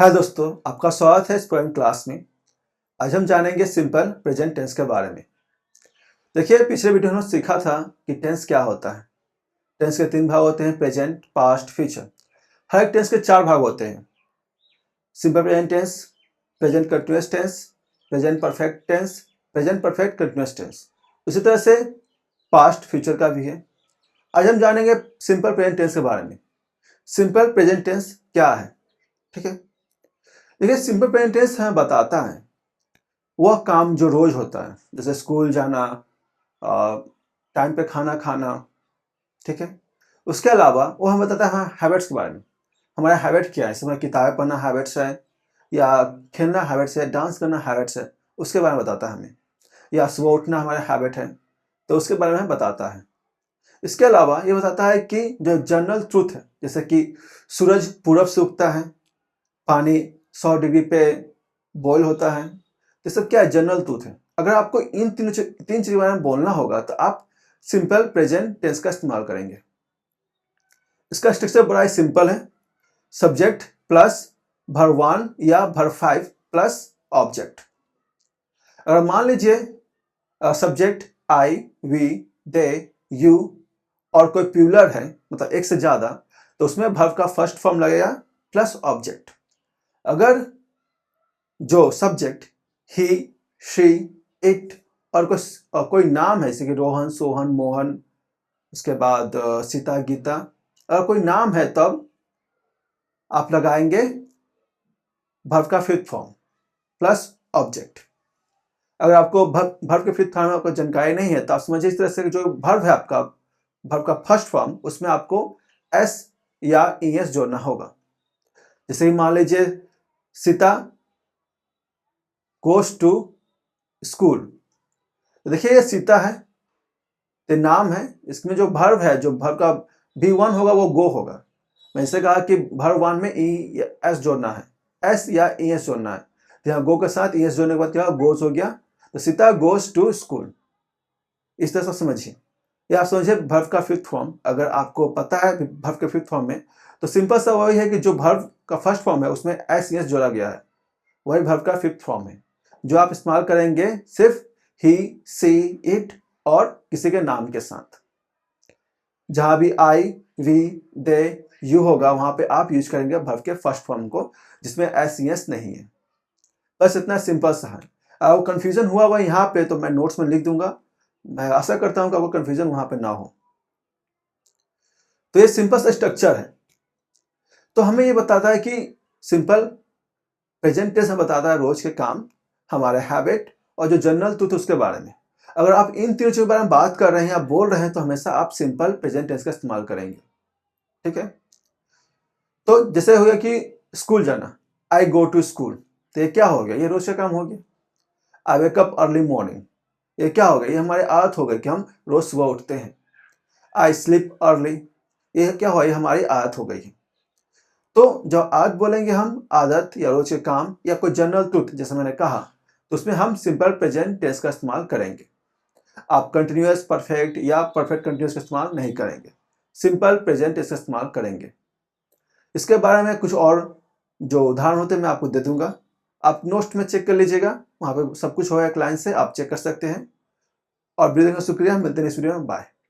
हाय दोस्तों, आपका स्वागत है स्पोकन क्लास में। आज हम जानेंगे सिंपल प्रेजेंट टेंस के बारे में। देखिए, पिछले वीडियो में हमने सीखा था कि टेंस क्या होता है। टेंस के 3 भाग होते हैं: प्रेजेंट, पास्ट, फ्यूचर। हर एक टेंस के 4 भाग होते हैं: simple present tense, present continuous tense, present perfect tense, present perfect continuous tense. उसी तरह से पास्ट, फ्यूचर का भी है। आज हम जानेंगे सिंपल प्रेजेंट टेंस के बारे में। सिंपल प्रेजेंट टेंस क्या है? ठीक है, देखिए, सिंपल प्रेजेंट टेंस हमें बताता है वह काम जो रोज होता है, जैसे स्कूल जाना, टाइम पे खाना खाना। ठीक है, उसके अलावा वो हमें बताता है हैबिट्स के बारे में। हमारा हैबिट क्या है, जैसे हमारा किताबें पढ़ना हैबिट्स है, या खेलना हैबिट्स है, डांस करना हैबिट्स है, उसके बारे में बताता है हमें। या सुबह उठना हमारा हैबिट है, तो उसके बारे में हमें बताता है। इसके अलावा ये बताता है कि जो जनरल ट्रूथ है, जैसे कि सूरज पूरब से उगता है, पानी 100 डिग्री पे बॉयल होता है, ये सब क्या है, जनरल ट्रूथ है। अगर आपको इन तीन चीज़ों के बारे में बोलना होगा तो आप सिंपल प्रेजेंट टेंस का इस्तेमाल करेंगे। इसका स्ट्रक्चर बड़ा ही सिंपल है: सब्जेक्ट प्लस वर्ब 1 या वर्ब 5 प्लस ऑब्जेक्ट। अगर मान लीजिए subject I, we, they, you और कोई प्लूरल है, मतलब एक से ज्यादा, तो उसमें वर्ब का फर्स्ट फॉर्म लगेगा प्लस ऑब्जेक्ट। अगर जो सब्जेक्ट ही, शी, इट और कोई नाम है, जैसे कि रोहन, सोहन, मोहन, उसके बाद सीता, गीता, अगर कोई नाम है तब आप लगाएंगे वर्ब का फिफ्थ फॉर्म प्लस ऑब्जेक्ट। अगर आपको वर्ब के फिफ्थ फॉर्म में आपको जानकारी नहीं है तो आप समझिए इस तरह से जो वर्ब है आपका, वर्ब का फर्स्ट फॉर्म, उसमें आपको एस या ईएस जोड़ना होगा। जैसे कि मान लीजिए सीता गोस टू स्कूल, देखिए ये सीता है, तो नाम है, इसमें जो वर्ब है, जो वर्ब का V1 होगा वो गो होगा। मैं इसे कहा कि वर्ब 1 में ई या एस जोड़ना है, एस या ईएस जोड़ना है, तो यहाँ गो के साथ ईएस जोड़ने के बाद क्या गोस हो गया, तो सीता गोस टू स्कूल। इस तरह से समझिए, या आप समझिए वर्ब का फिफ्थ फॉर्म। अगर आपको पता है वर्ब के फिफ्थ फॉर्म में, तो सिंपल सा वही है कि जो वर्ब का फर्स्ट फॉर्म है उसमें एस ईएस जोड़ा गया है, वही वर्ब का फिफ्थ फॉर्म है, जो आप इस्तेमाल करेंगे सिर्फ ही, सी, इट और किसी के नाम के साथ। जहां भी आई, वी, दे, यू होगा वहां पे आप यूज करेंगे वर्ब के फर्स्ट फॉर्म को, जिसमें एस ईएस नहीं है। बस इतना सिंपल सा है। अगर कंफ्यूजन हुआ हुआ यहाँ पे तो मैं नोट्स में लिख दूंगा। मैं आशा करता हूं कि आपको कंफ्यूजन वहां पे ना हो। तो ये सिंपल सा स्ट्रक्चर है। तो हमें ये बताता है कि सिंपल प्रेजेंट टेंस हमें बताता है रोज के काम, हमारे हैबिट और जो जनरल ट्रूथ उसके बारे में। अगर आप इन तीनों चीजों के बारे में बात कर रहे हैं या बोल रहे हैं तो हमेशा आप सिंपल प्रेजेंट टेंस का इस्तेमाल करेंगे। ठीक है, तो जैसे हो गया कि स्कूल जाना, आई गो टू स्कूल, तो ये क्या हो गया, ये रोज का काम हो गया। आई वेक अप अर्ली मॉर्निंग, ये क्या हो गया, ये हमारी आदत हो गई कि हम रोज सुबह उठते हैं। आई स्लीप अर्ली, ये क्या हुआ, ये हमारी आदत हो गई है। तो जब आदत बोलेंगे हम, आदत या रोज के काम या कोई जनरल ट्रूथ जैसे मैंने कहा, तो उसमें हम सिंपल प्रेजेंट टेंस का इस्तेमाल करेंगे। आप कंटिन्यूअस, परफेक्ट या परफेक्ट कंटिन्यूअस का इस्तेमाल नहीं करेंगे, सिंपल प्रेजेंट टेंस का इस्तेमाल करेंगे। इसके बारे में कुछ और जो उदाहरण होते हैं मैं आपको दे दूंगा, आप नोट्स में चेक कर लीजिएगा, वहां पे सब कुछ होगा एक लाइन से, आप चेक कर सकते हैं। और वीडियो देखने का शुक्रिया, मिलते हैं इस वीडियो में, बाय।